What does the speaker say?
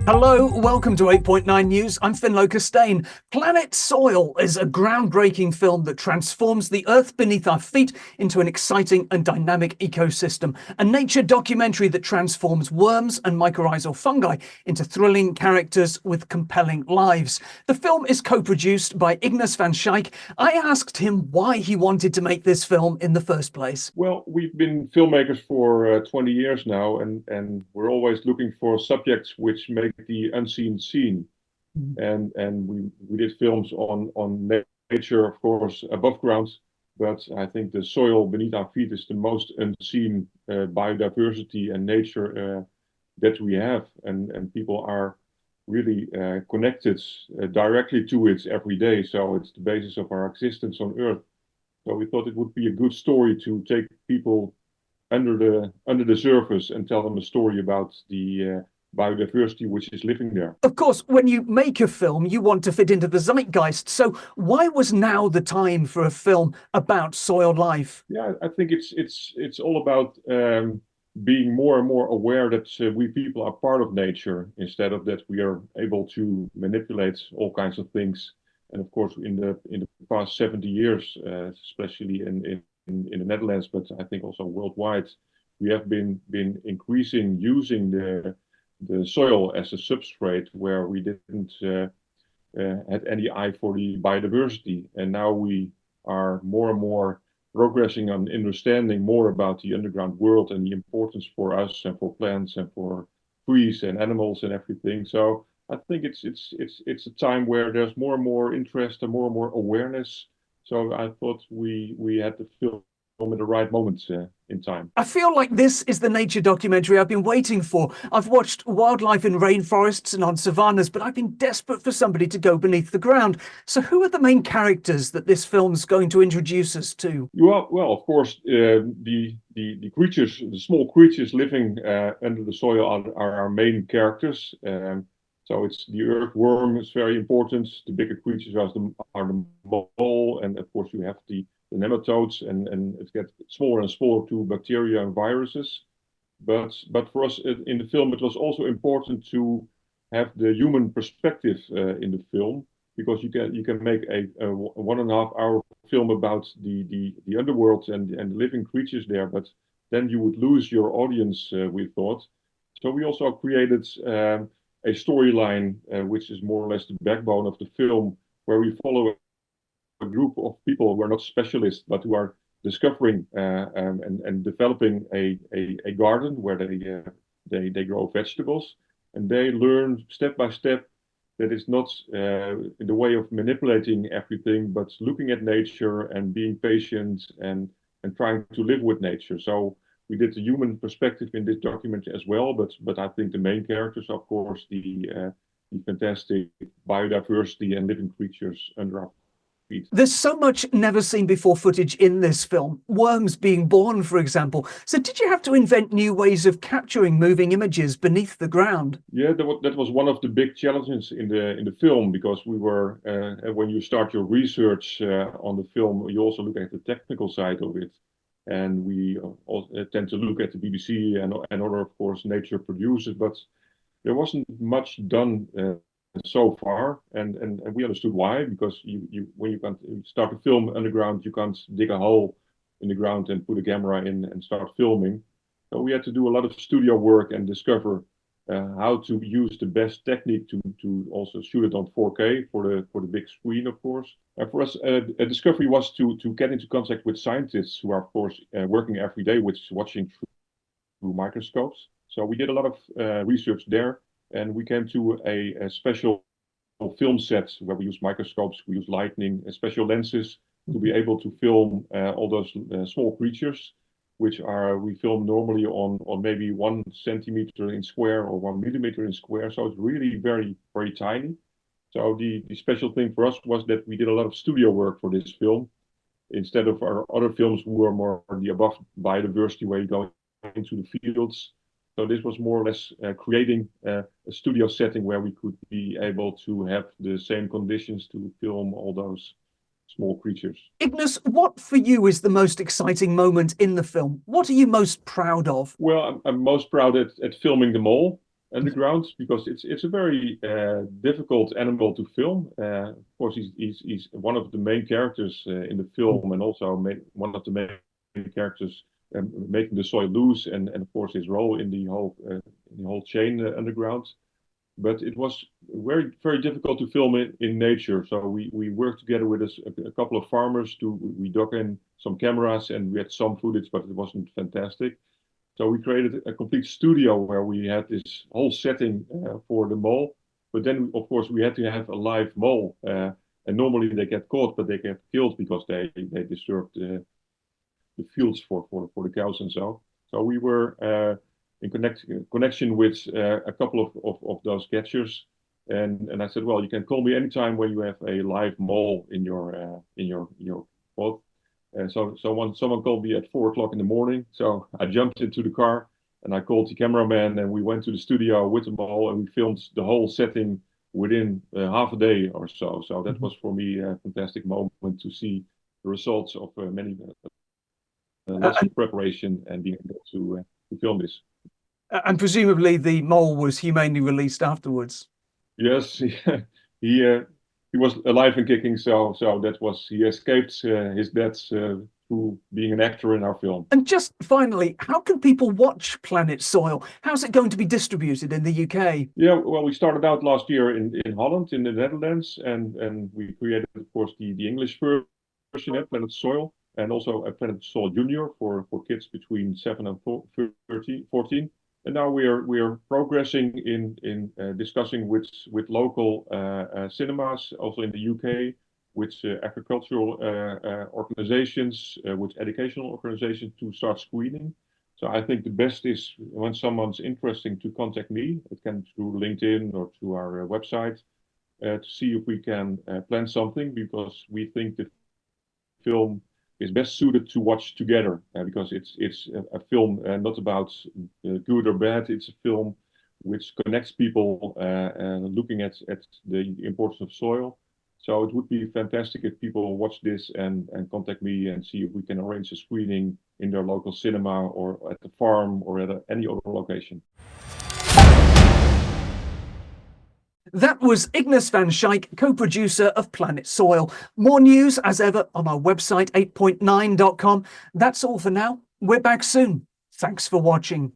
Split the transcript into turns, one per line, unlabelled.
Hello, welcome to 8.9 News. I'm Costain. Planet Soil is a groundbreaking film that transforms the earth beneath our feet into an exciting and dynamic ecosystem. A nature documentary that transforms worms and mycorrhizal fungi into thrilling characters with compelling lives. The film is co-produced by Ignas van Schaick. I asked him why he wanted to make this film in the first place.
Well, we've been filmmakers for 20 years now, and we're always looking for subjects which make the unseen seen. And we did films on nature, of course, above ground, but I think the soil beneath our feet is the most unseen biodiversity and nature that we have, and people are really connected directly to it every day. So it's the basis of our existence on Earth. So we thought it would be a good story to take people under the surface and tell them a story about the biodiversity which is living there.
Of course, when you make a film, you want to fit into the zeitgeist. So why was now the time for a film about soil life?
Yeah, I think it's all about being more and more aware that we people are part of nature instead of that we are able to manipulate all kinds of things. And of course, in the past 70 years, especially in the Netherlands, but I think also worldwide, we have been increasing using the soil as a substrate where we didn't had any eye for the biodiversity, and now we are more and more progressing on understanding more about the underground world and the importance for us and for plants and for trees and animals and everything. So I think it's a time where there's more and more interest and more awareness. So I thought we had to film at the right moments in time.
I feel like this is the nature documentary I've been waiting for. I've watched wildlife in rainforests and on savannas, but I've been desperate for somebody to go beneath the ground. So who are the main characters that this film's going to introduce us to?
Well, of course, the creatures, the small creatures living under the soil are our main characters. So it's the earthworm is very important. The bigger creatures are the mole, and of course you have the nematodes, and it gets smaller and smaller to bacteria and viruses. But for us in the film, it was also important to have the human perspective in the film, because you can make a 1.5 hour film about the underworld and the living creatures there, but then you would lose your audience, we thought. So we also created a storyline which is more or less the backbone of the film, where we follow a group of people who are not specialists but who are discovering and developing a garden where they grow vegetables, and they learn step by step that it's not in the way of manipulating everything, but looking at nature and being patient and trying to live with nature. So we did the human perspective in this documentary as well, but I think the main characters, of course, the fantastic biodiversity and living creatures under our feet.
There's so much never seen before footage in this film, worms being born, for example. So did you have to invent new ways of capturing moving images beneath the ground?
Yeah, that was one of the big challenges in the film, because we were when you start your research on the film, you also look at the technical side of it, and we also tend to look at the BBC and other, of course, nature producers, but there wasn't much done so far, and we understood why, because you when you can't start a film underground, you can't dig a hole in the ground and put a camera in and start filming. So we had to do a lot of studio work and discover how to use the best technique to also shoot it on 4K for the big screen, of course. And for us, a discovery was to get into contact with scientists who are, of course, working every day with watching through microscopes. So we did a lot of research there, and we came to a special film set where we use microscopes, we use lighting, special lenses to be able to film all those small creatures, which are we film normally on maybe 1 centimeter in square or 1 millimeter in square. So it's really very tiny. So the special thing for us was that we did a lot of studio work for this film, instead of our other films who were more the above biodiversity, where you go into the fields. So this was more or less creating a studio setting where we could be able to have the same conditions to film all those small creatures.
Ignas, what for you is the most exciting moment in the film? What are you most proud of?
Well, I'm most proud at filming them all. underground because it's a very difficult animal to film. Of course, he's one of the main characters in the film, and also one of the main characters making the soil loose, and of course his role in the whole chain underground. But it was very difficult to film it in nature. So we worked together with a couple of farmers we dug in some cameras and we had some footage, but it wasn't fantastic. So we created a complete studio where we had this whole setting for the mole. But then, of course, we had to have a live mole. And normally they get caught, but they get killed because they disturb the fields for the cows and so. So we were in connection with a couple of those catchers. And I said, well, you can call me anytime when you have a live mole in your boat. And so someone called me at 4 o'clock in the morning. So I jumped into the car and I called the cameraman and we went to the studio with the mole and we filmed the whole setting within half a day or so. So that was for me a fantastic moment to see the results of many lots of preparation and being able to film this.
And presumably the mole was humanely released afterwards.
Yes, he was alive and kicking, so he escaped his death through being an actor in our film.
And just finally, how can people watch Planet Soil? How's it going to be distributed in the UK?
Yeah, well, we started out last year in Holland, in the Netherlands, and we created, of course, the English version of Planet Soil, and also a Planet Soil Junior for kids between 7 and 14. And now we are progressing in discussing with local cinemas, also in the UK, with agricultural organizations, with educational organizations to start screening. So I think the best is when someone's interested to contact me. It can be through LinkedIn or through our website to see if we can plan something, because we think the film is best suited to watch together because it's a film not about good or bad. It's a film which connects people looking at the importance of soil. So it would be fantastic if people watch this and contact me and see if we can arrange a screening in their local cinema or at the farm or at any other location.
That was Ignas van Schaick, co-producer of Planet Soil. More news as ever on our website 8.9.com. That's all for now. We're back soon. Thanks for watching.